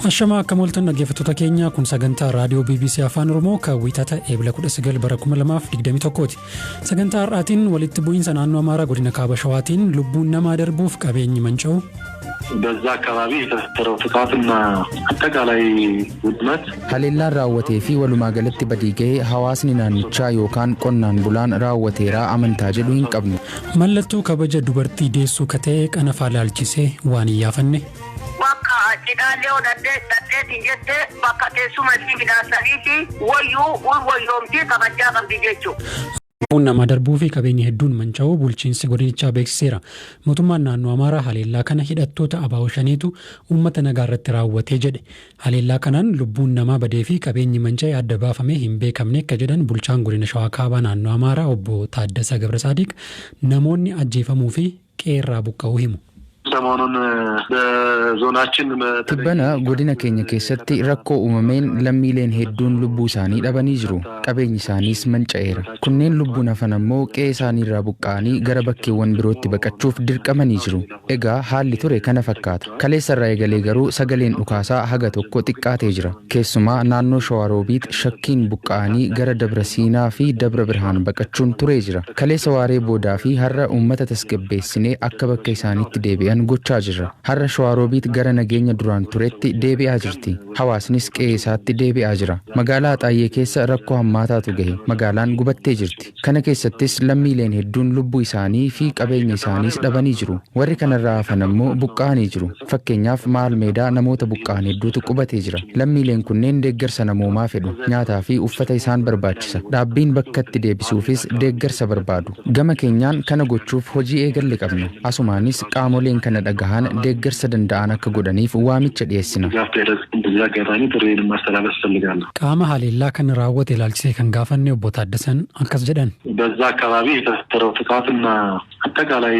Ashama akka mooltan dhaggeeffattoota keenya kun sagantaa raadiyoo BBC Afaan Oromoo kan wiixata eebila 19 bara 2021ti. Sagantaa har'aatiin walitti bu'iinsa naannoo Amaaraa godina Kaaba Shawaatiin lubbuun namaa darbuuf qabeenyi manca'u በዛ አካባቢ የተፈጠረው ጥቃትና አጠቃላይ ውድመት haleellaan raawwatee fi walumaa galatti badii ga'ee hawaasni naannichaa yookaan qonnaan bulaan raawwateeraa amantaa jedhu hin qabnu. Mallattoo kabaja dubartii deessuu katee qanafaa laalchisee waan iyyafanne. Bakka cidhaalee odaddeetiin jettee bakka teessuma itti midhaasaniiti wayyoomtii kabajaa qabdi jechuudha. Lubbuun namaa darbuu fi qabeenyi hedduun manca'uu bulchiinsi godinichaa beeksiseera. Mootummaan naannoo Amaaraa haleellaa kana hidhattoota ABO shaniitu uummata nagaa irratti raawwatee jedhe. Haleellaa kanaan lubbuun namaa badee fi qabeenyi manca'ee adda baafamee hin beekamne akka jedhan bulchaan godina Shawaa Kaabaa naannoo Amaaraa obbo Taaddasaa Gabrasaadiq namoonni ajjeefamuu fi qeerraa buqqa'uu himu. ሰሞኑን በዞናችን tibbana godina keenya keessatti rakkoo uumameen lammiileen hedduun lubbuu isaanii dhabanii jiru. Qabeenyi isaaniis manca'eera. Kunneen lubbuun hafan ammoo qe'ee isaanii irraa buqqa'anii gara bakkeewwan birootti baqachuuf dirqamanii jiru. Egaa haalli ture kana fakkaata. Kaleessa irraa eegalee garuu sagaleen dhukaasaa haga tokko xiqqaatee jira. Keessumaa naannoo Shawaroobiit shakkiin buqqa'anii gara Dabra Siinaa fi Dabra Birhaan baqachuun turee jira. Kaleessa waaree boodaa fi har'a uummata tasgabbeessinee akka bakka isaaniitti deebi'an gochaa jirra. Har'a Shawaroobiit gara nageenya duraan turetti deebi'aa jirti. Hawaasnis qe'ee isaatti deebi'aa jira. Magaalaa Axaayee keessa rakkoo hammaataatu gahe. Magaalaan gubattee jirti. Kana keessattis lammiileen hedduun lubbuu isaanii fi qabeenya isaaniis dhabanii jiru. Warri kanarraa hafan ammoo buqqa'anii jiru. Fakkeenyaaf Maal Meedaa namoota buqqa'an hedduutu qubatee jira. Lammiileen kunneen deeggarsa namoomaa fedhu. Nyaataa fi uffata isaan barbaachisa. Dhaabbiin bakkatti deebisuufis deeggarsa barbaadu. Gama keenyaan kana gochuuf hojii eegalle qabna. Asumaanis qaamoleen kana dhagahan deeggarsa danda'an akka godhaniif waamicha dhiyeessina. Qaama haleellaa kan raawwate ilaalchisee kan gaafanne obbo Taaddasaan akkas jedhan. በዛ አካባቢ የተፈጠረው ጥቃትና አጠቃላይ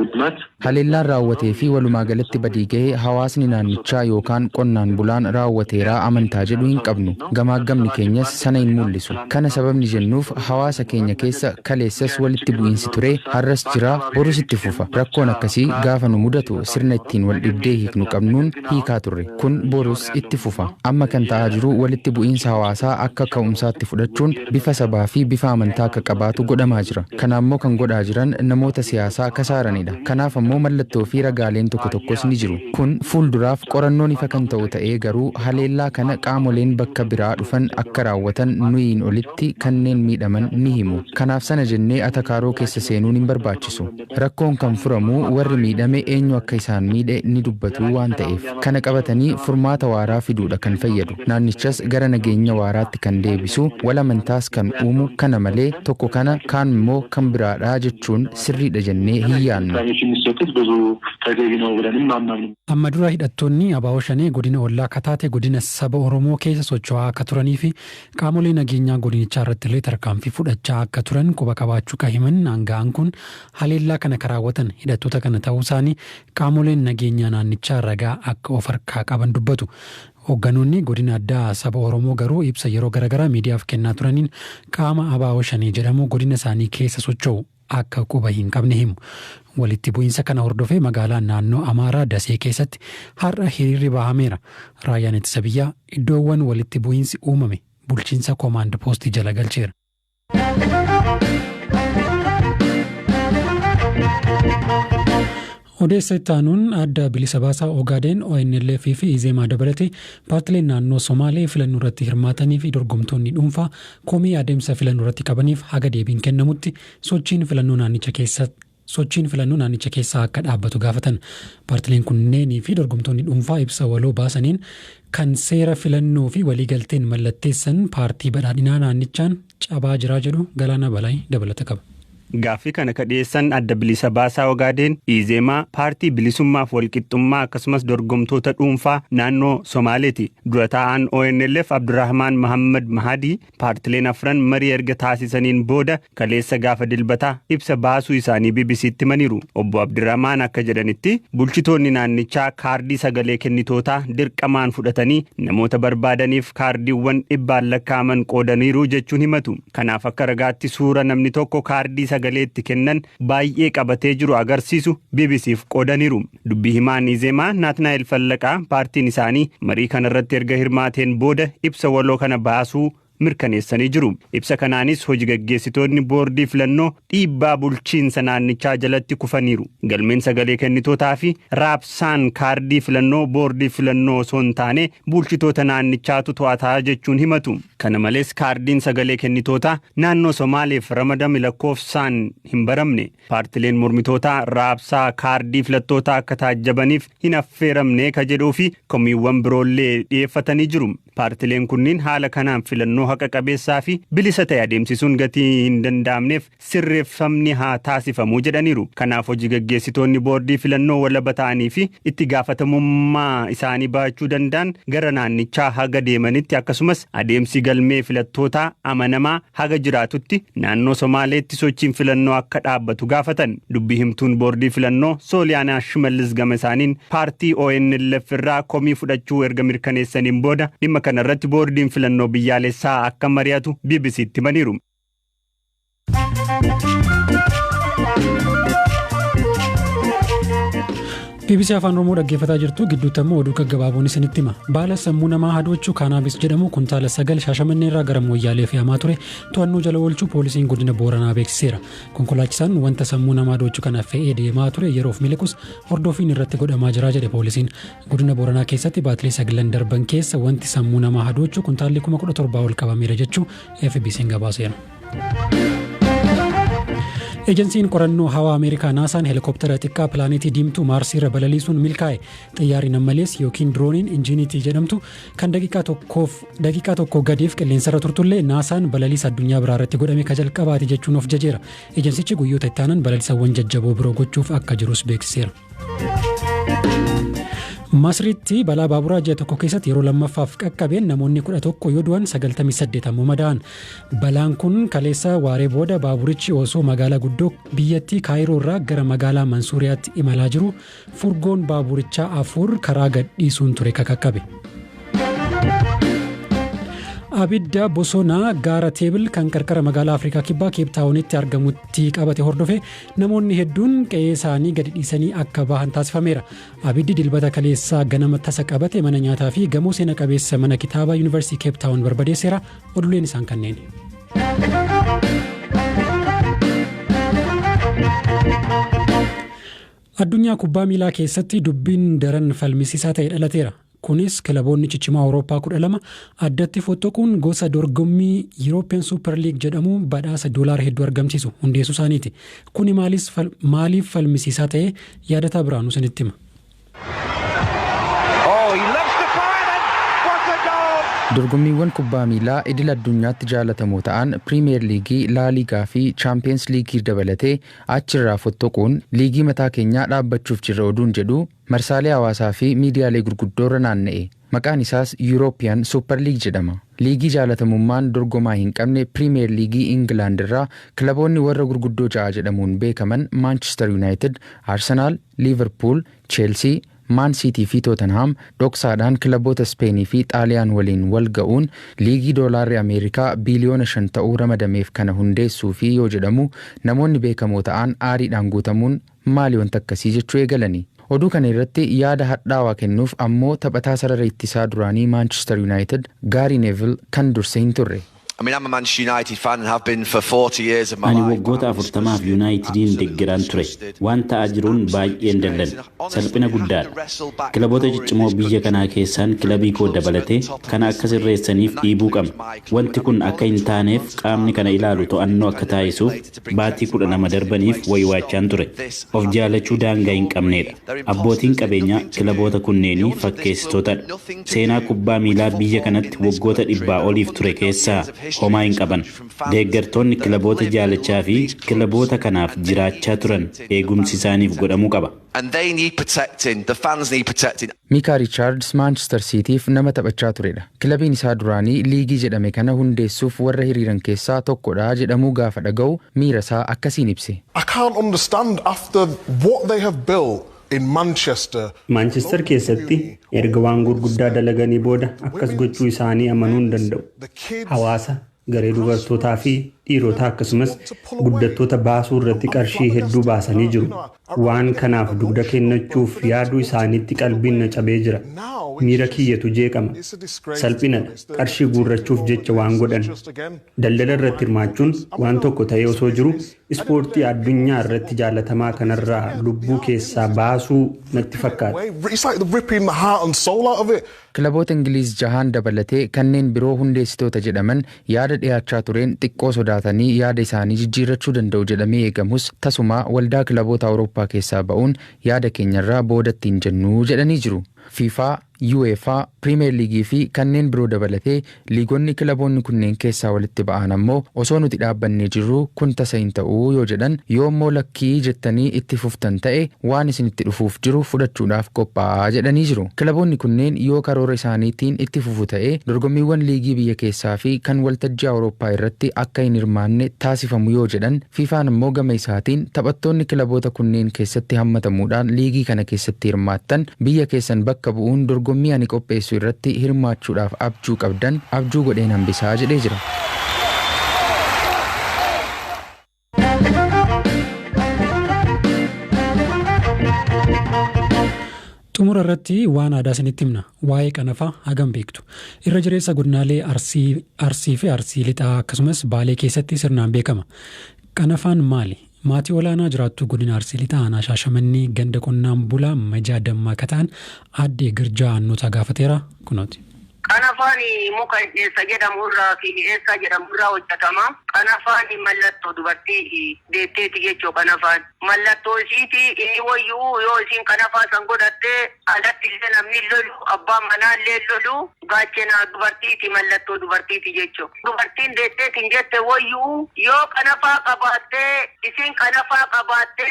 ውድመት haleellaan raawwatee fi walumaa galatti badii ga'ee hawaasni naannichaa yookaan qonnaan bulaan raawwateeraa amantaa jedhu hin qabnu. Gamaagamni keenyas sana hin mul'isu. Kana sababni jennuuf hawaasa keenya keessa kaleessas walitti bu'iinsi ture, har'as jira, borus itti fufa. Rakkoon akkasii gaafa nu mudatu sirna ittiin wal dhibdee hiiknu qabnuun hiikaa turre. Kun borus itti fufa. Amma kan ta'aa jiru walitti bu'iinsa hawaasaa akka ka'umsaatti fudhachuun bifa sabaa fi bifa amantaa akka qabaatu godhamaa jira. Kana ammoo kan godhaa jiran namoota siyaasaa kasaaranidha. Kanaaf ammoo mallattoo fi ragaaleen tokko tokkos ni jiru. Kun fuulduraaf qorannoon ifa kan ta'u ta'ee garuu haleellaa kana qaamoleen bakka biraa dhufan akka raawwatan nuyiin olitti kanneen miidhaman ni himu. Kanaaf sana jennee atakaaroo keessa seenuun hin barbaachisu. Rakkoon kan furamu warri miidhame eenyu akka isaan miidhe ni dubbatu waan ta'eef. Kana qabatanii furmaata waaraa fiduudha kan fayyadu. Naannichas gara nageenya waaraatti kan deebisu, wal amantaas kan uumu, kana malee tokko kana kaan immoo kan biraadhaa jechuun sirriidha jennee hin yaadnu. Amma dura hidhattoonni ABO shanee godina ollaa kataate godina saba Oromoo keessa socho'aa akka turanii fi qaamolee nageenyaa godinichaa irratti illee tarkaanfii fudhachaa akka turan quba qabaachuu kan himan aanga'aan kun haleellaa kana raawwatan hidhattoota kana ta'uu isaanii qaamoleen nageenyaa naannichaa ragaa akka of harkaa qaban dubbatu. Hoogganoonni godina addaa saba Oromoo garuu ibsa yeroo garaagaraa miidiyaaf kennaa turaniin qaama ABO shanee jedhamu godina isaanii keessa socho'u akka quba hin qabne himu. Walitti bu'iinsa kana hordofee magaalaa naannoo Amaaraa Dasee keessatti har'a hiriirri bahameera. Raayyaan ittisa biyyaa iddoowwan walitti bu'iinsi uumame bulchiinsa koomaand poostii jala galcheera. Odeessa ittaanuun adda bilisa baasaa Ogaadeen ONLF fi Izeemaa dabalatee paartileen naannoo Somaalee filannoo irratti hirmaatanii fi dorgomtoonni dhuunfaa komii adeemsa filannoo irratti qabaniif haga deebiin kennamutti sochiin filannoo naannicha keessaa akka dhaabbatu gaafatan. Paartileen kunneenii fi dorgomtoonni dhuunfaa ibsa waloo baasaniin kan seera filannoo fi waliigalteen mallatteessan paartii badhaadhinaa naannichaan cabaa jiraa jedhu Galaana Balaayi dabalata qaba. Gaaffii kana dhiyeessan adda bilisa baasaa Ogaadeen, Izeemaa, paartii bilisummaaf walqixxummaa akkasumas dorgomtoota dhuunfaa naannoo Somaaleeti. Dura taa'aan ONLF Abdurrahmaan Mahammad Mahadii paartileen afran marii erga taasisaniin booda kaleessa gaafa dilbataa ibsa baasuu isaanii BBC'tti himaniiru. Obbo Abdurrahmaan akka jedhanitti bulchitoonni naannichaa kaardii sagalee kennitootaa dirqamaan fudhatanii namoota barbaadaniif kaardiiwwan 100 lakkaa'aman qoodaniiru jechuun himatu. Kanaaf akka ragaatti suura namni tokko kaardii sagalee itti kennan baay'ee qabatee jiru agarsiisu BBCf qoodaniiru. Dubbii himaan Izeemaa Naatnaa'el Fallaqaa paartiin isaanii marii kanarratti erga hirmaateen booda ibsa waloo kana baasuu mirkaneessanii jiru. Ibsa kanaanis hojii gaggeessitoonni boordii filannoo dhiibbaa bulchiinsa naannichaa jalatti kufaniiru. Galmeen sagalee kennitootaa fi raabsaan kaardii filannoo boordii filannoo osoo hin taane bulchitoota naannichaatu to'ataa jechuun himatu. Kana malees kaardiin sagalee kennitootaa naannoo Somaaleef ramadame lakkoofsaan hin baramne. Paartileen mormitootaa raabsaa kaardii filattootaa akka taajjabaniif hin affeeramne ka jedhuu fi komiiwwan biroollee dhiyeeffatanii jiru. Paartileen kunniin haala kanaan filannoo haqa qabeessaa fi bilisa ta'e adeemsisuun gatii hin danda'amneef sirreeffamni haa taasifamu jedhaniiru. Kanaaf hojii gaggeessitoonni boordii filannoo walaba ta'anii fi itti gaafatamummaa isaanii baachuu danda'an gara naannichaa haga deemanitti akkasumas adeemsi galmee filattootaa amanamaa haga jiraatutti naannoo Somaaleetti sochiin filannoo akka dhaabbatu gaafatan. Dubbii himtuun boordii filannoo Sooliyaanaa Shimallis gama isaaniin paartii ONLF irraa komii fudhachuu erga mirkaneessaniin booda dhimma kanarratti boordiin filannoo biyyaalessaa akka mari'atu BBCtti himaniiru. BBC Afaan Oromoo dhaggeeffataa jirtu gidduutti ammoo oduu gaggabaaboon isinitti hima. Baala sammuu namaa hadoochuu kaanaabis jedhamu kuntaala 9 Shaashamannee irraa gara Moyyaalee fe'amaa ture to'annoo jala oolchuu poolisiin godina Booranaa beeksiseera. Konkolaachisaan wanta sammuu namaa hadoochuu kana fe'ee deemaa ture yeroof miliqus hordoofiin irratti godhamaa jira jedhe poolisiin. Godina Booranaa keessatti baatilee 9 darban keessa wanti sammuu namaa hadoochuu kuntaalli 17,000 ol qabameera jechuu FBC'n gabaaseera. Ejensiin qorannoo hawaa Ameerikaa naasaan helikooптera xiqqaa pilaanetii diimtuu Maarsii irra balaliisuun milkaa'e. Xiyyaarri nammalees yookiin dirooniin injiinitii jedhamtu kan daqiiqaa tokko gadiif qilleensarra turtullee naasaan balaliisa addunyaa biraa irratti godhame ka jalqabaati jechuun of jajeera. Ejensichi guyyoota itti aanan balaliisawwan jajjaboo biroo gochuuf akka jirus beeksiseera. Masriitti balaa baaburaa ji'a tokko keessatti yeroo lammaffaaf qaqqabeen namoonni 11 yoo du'an 98 ammoo madaa'an. Balaan kun kaleessa waaree booda baaburichi osoo magaalaa guddoo biyyattii Kaayiroo irraa gara magaalaa Mansuuriyaatti imalaa jiru furgoon baaburichaa 4 karaa gadhiisuun ture qaqqabe. Abidda bosonaa gaara teebil kan qarqara magaalaa Afrikaa kibbaa Keeptaawunitti argamutti qabate hordofe namoonni hedduun qe'ee isaanii gadi dhiisanii akka bahan taasifameera. Abiddi dilbata kaleessaa ganama tasa qabate mana nyaataa fi gamoo seena qabeessa mana kitaabaa Yuunivarsiitii Keeptaawun barbadeesseera. Oduuleen isaan kanneen. Addunyaa kubbaa miilaa keessatti dubbiin daran falmisiisaa ta'e dhalateera. Kunis kilaboonni ciccimaa Awurooppaa 12 addatti fottoquun gosa dorgommii European Super League jedhamu badhaasa $1 hedduu argamsiisu hundeessuu isaaniiti. Kuni maaliif falmisiisaa ta'e yaadataa biraanuu sanitti hima. Dorgommiiwwan kubbaa miilaa idil addunyaatti jaalatamoo ta'an Premier League, La Liga fi Champions League dabalatee achirraa fottoquun liigii mataa keenyaa dhaabbachuuf jirra oduun jedhu marsaalee hawaasaa fi miidiyaalee gurguddoorra naanna'e. Maqaan isaas European Super League jedhama. Liigii jaalatamummaan dorgomaa hin qabne Premier League England irraa kilaboonni warra gurguddoo ja'a jedhamuun beekaman Manchester United, Arsenal, Liverpool, Chelsea, Man City fi Tottenham dhoksaadhaan kilaboota Spainii fi Xaaliyaan waliin wal ga'uun liigii doolaarri Ameerikaa biliyoona 5 ta'uu ramadameef kana hundeessuu fi yoo jedhamu namoonni beekamoo ta'an aariidhaan guutamuun maali wanta akkasii jechuu eegalani. Oduu kana irratti yaada hadhaawaa kennuuf ammoo taphataa sarara ittisaa duraanii Manchester United Gary Neville kan durse hin turre. I'm a Manchester United fan and have been for 40 years of my life. Ani waggoota 40 Unitediin deeggaraan ture. Waan ta'aa jiruun baay'een dallan. Salphina guddaadha. Kilaboota ciccimoo biyya kanaa keessaan kilabii koo dabalatee kana akka sirreessaniif dhiibuu qabna. Wanti kun akka hin taaneef qaamni kana ilaalu to'annoo akka taasisuuf baatii 12 darbaniif waywaachaan ture. Of jaalachuu daangaa hin qabneedha. Abbootiin qabeenyaa kilaboota kunneenii fakkeessitootadha. Seenaa kubbaa miilaa biyya kanatti waggoota 100 oliif ture keessaa homaa hin qaban. Deeggartoonni kilaboota jaalachaa fi kilaboota kanaaf jiraachaa turan eegumsi isaaniif godhamuu qaba. And they need protecting. The fans need protecting. Mika Richards Manchester Cityf nama taphachaa turedha. Kilabiin isaa duraanii liigii jedhame kana hundeessuuf warra hiriiran keessaa tokkodha jedhamuu gaafa dhaga'u miira isaa akkasiin ibse. I can't understand after what they have built in Manchester keessatti erga waan gurguddaa dalaganii booda akkas gochuu isaanii amanuu hin danda'u. Hawaasa, garee dubartootaa fi dhiirotaa akkasumas guddattoota baasuu irratti qarshii hedduu baasanii jiru. Waan kanaaf dugda kennachuuf yaaduu isaaniitti qalbiin na cabee jira. Miira kiyyatu jeeqama. Salphinadha. Qarshii guurrachuuf jecha waan godhan. Daldala irratti hirmaachuun waan tokko ta'ee osoo jiru ispoortii addunyaa irratti jaalatamaa kanarraa lubbuu keessaa baasuu natti fakkaata. It's like ripping the heart and soul out of it. Kilaboota Ingiliiz jahaan dabalatee kanneen biroo hundeessitoota jedhaman yaada dhiyaachaa tureen xiqqoo sodaatanii yaada isaanii jijjiirrachuu danda'u jedhamee eegamus tasuma waldaa kilaboota Awurooppaa keessaa ba'uun yaada keenyarraa boodatti hin jennuu jedhanii jiru. FIFA, UEFA, Premier League fi kanneen biroo dabalatee liigonni kilaboonni kunneen keessaa walitti ba'an ammoo osoo nuti dhaabbannee jirru kun tasa hin ta'uu yoo jedhan yoo immoo lakkii jettanii itti fuftan ta'e waan isinitti dhufuuf jiru fudhachuudhaaf qophaa'aa jedhanii jiru. Kilaboonni kunneen yoo karoora isaaniitiin itti fufu ta'e dorgommiiwwan liigii biyya keessaa fi kan waltajjii Awurooppaa irratti akka hin hirmaanne taasifamu yoo jedhan FIFAan immoo gama isaatiin taphattoonni kilaboota kunneen keessatti hammatamuudhaan liigii kana keessatti hirmaattan biyya keessan bakka bu'uun dorgommii ani qopheessu irratti hirmaachuudhaaf abjuu qabdan abjuu godheen hambisaa jedhee jira. Xumura irratti waan aadaa isinitti himna. Waa'ee qanafaa hagam beektu. Irra jireessa godinaalee Arsii fi Arsii lixaa akkasumas Baalee keessatti sirnaan beekama. Qanafaan maali? Maatii olaanaa jiraattu godina Arsii lixaa aanaa Shaashamannii ganda qonnaan bulaa Majaa Dammaa Kataan addee Girjaa Annuutaa gaafateera kunooti. Qanafaan muka eessa jedhamurraa fi mi'eessaa jedhamurraa hojjetama. Qanafaan mallattoo dubartii deetteeti jechuu qanafaan. Mallattoo isiiti inni wayyuu yoo isin qanafaa san godhatte alatti illee namni lolu abbaan manaa illee lolu gaachena dubartiiti mallattoo dubartiiti jechuu. Dubartiin deetteetiin jette wayyuu yoo qanafaa qabaatte isin qanafaa qabaatte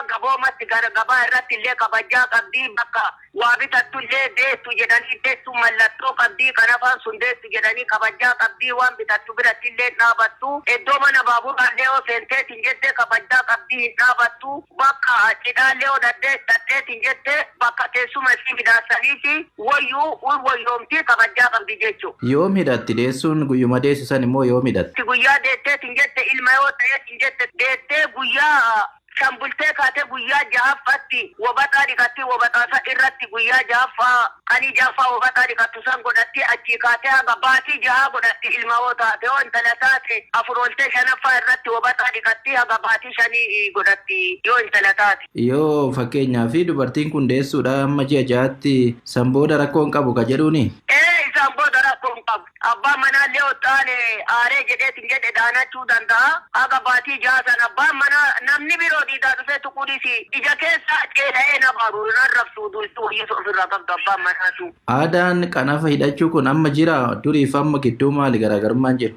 gaboomatti gara gabaa irratti illee kabajaa qabdii bakka waa bitattu illee deessu jedhanii deessu mallattoo qabdii qanafaan sun deessu jedhanii kabajaa qabdii waan bitattu biratti illee dhaabattu iddoo mana baaburaallee yoo seenteetiin jette kabajaa qabdii hin dhaabattu bakka cidhaallee yoo dhadheetiin jette bakka teessuma isii midhaasaniiti wayyuu wayyoomtii kabajaa qabdi jechuu. Yoo midhatti deessuun guyyuma deessisan immoo yoo midhatti. Guyyaa deetteetiin jette ilma yoo ta'eetiin jette deettee guyyaa Shambultee kaatee guyyaa ja'affaatti wobataa dhiqatti wobataa irratti guyyaa ja'affaa qanii ja'affaa wobataa dhiqattu san godhatti achii kaatee haga baatii ja'a godhatti ilma yoo taate yoo intala taate afur ooltee shanaffaa irratti wobataa dhiqatti haga baatii shanii godhatti yoo intala taate. Yoo fakkeenyaa fi dubartiin kun deessuudha amma ji'a ja'aatti san booda rakkoon qabu ka jedhuuni. Isaan booda rakkoon qabu. Abbaan manaallee ottaane aaree jedheetiin jedhe daanachuu danda'a. Haga baatii ja'a san abbaan manaa namni biroo dhiitaa dhufee tuquudhisi ija keessaa ceedha'ee na baaru nan rabsuu duultu wayyisa ofirraa qabdu abbaan manaatu. Aadaan qanafa hidhachuu kun amma jira duriif amma gidduu maali garaagarummaan jiru?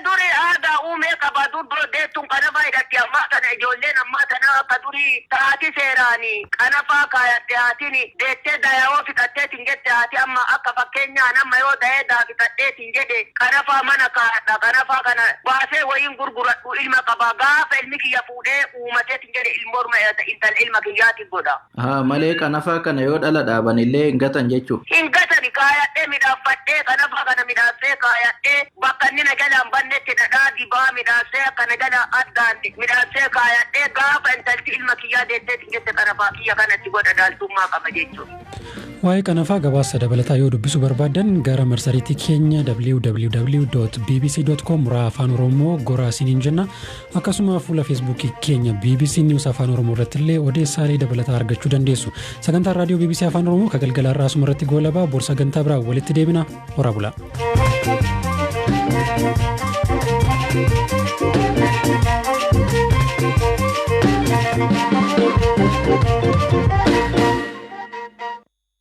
Durii aadaa uumee qaba durdoo deettuun qanafa hidhatti ammaa kana ijoolleen ammaa kana akka durii taati seeraani qanafaa kaayatte haatiin deettee dayaawoo fixatteetiin jette haati amma akka fakkeenyaa nama yoo ta'ee daafixadheetiin jedhe qanafaa mana kaayadha qanafaa kana baasee wayiin gurguradhu ilma qaba gaafa ilmi kiyya fuudhee uumateetiin jedhe ilmoorma intala ilma kiyyaatiin godha. Malee qanafaa kana yoo dhala dhaaban illee hin gatan jechuu. Hin gatani kaayadhee midhaaffadhee qanafaa kana midhaassee kaayadhee bakka inni nagalaan bannetti dhadhaa dibaa midhaassee akka nagala addaan midhaassee kaayadhee gaafa intalti ilma kiyyaa deetteetiin jette qanafaa kiyya kanatti godha dhaaltummaa qaba jechuudha. Waa'ee qanafaa gabaasa dabalataa yoo dubbisu barbaadan gara marsariitii keenya www.bbc.com afaan oromoo goraa isiniin jenna akkasuma fuula feesbuukii keenya BBC News afaan oromoo irratti illee odeessaalee dabalataa argachuu dandeessu. Sagantaan raadiyoo BBC afaan oromoo galgala irraa asuma irratti goolabaa bor sagantaa biraa walitti deebina. Horaa bulaa.